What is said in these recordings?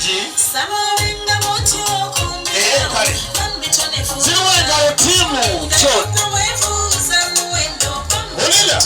bulungi ziruwengayo tiimu kyo olina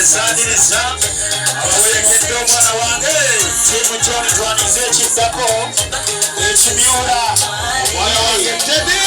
ezaniriza abawerekedde omwana wange tiimu kyoni twanize ekiddako ekimyula omwana wange Teddy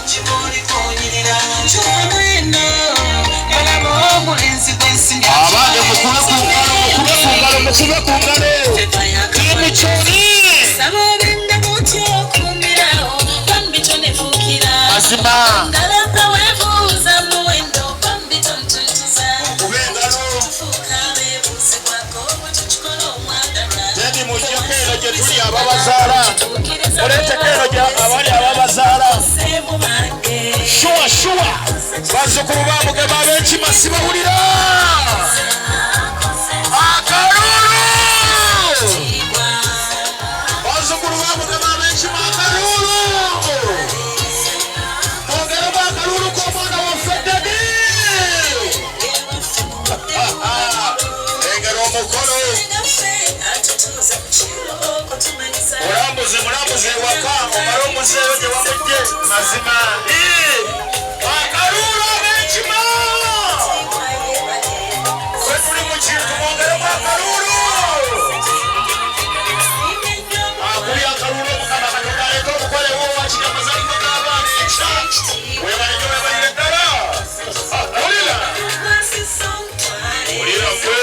Chibori Kasuba kungale kamuchoni Asima Jadi mujokero je tuli ababazara Oletekero je abali ababazara Shua bazukuru bamuge babenchi masibahulira Akaruru bazukuru bamuge babenchi makaruru Ongera bakaruru ko mwana wa Fededi Engero mukolo Murambuze waka omaromuze oje wamuje mazima Makaruru benchima Kwetuli muchintu mwongere makaruru Akuli akaruru mukama katonda aleka omukole wo wakira mazalibwa g'abaana ekya webaleke webalire ddala Olira kwe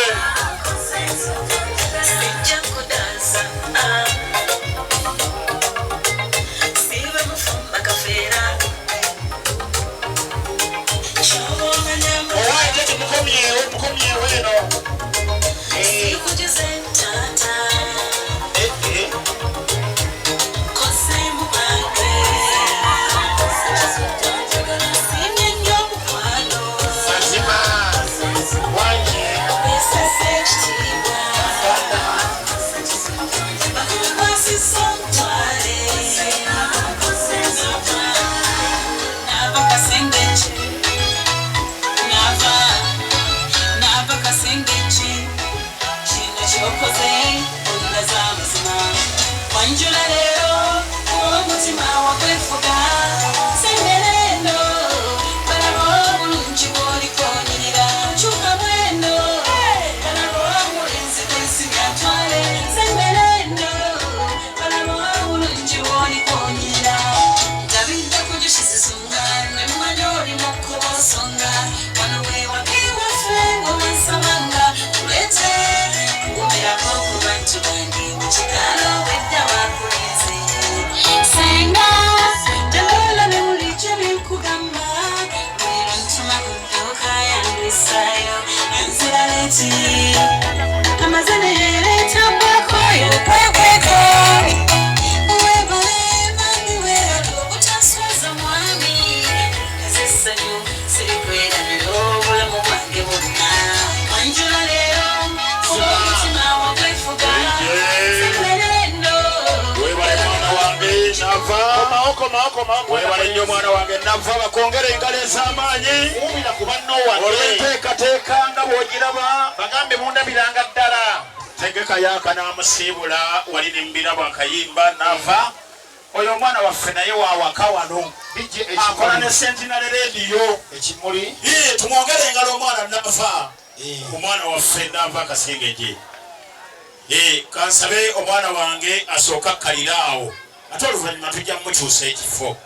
Webalenyo mwana wange nava bakongera engalo ez'amaanyi umira kubanno wange olweteekateeka nga bw'ogiraba bagambe mundabiranga ddala tegeka yaaka n'amusiibula wali nembiraba akayimba nava oyo omwana waffe naye waawaka wano akola ne Sentinel Radio ekimuli tumwongere engalo omwana nava omwana waffe nava akasengeje kansabe omwana wange asooka kkaliraawo ate oluvannyuma tujja mukyusa ekifo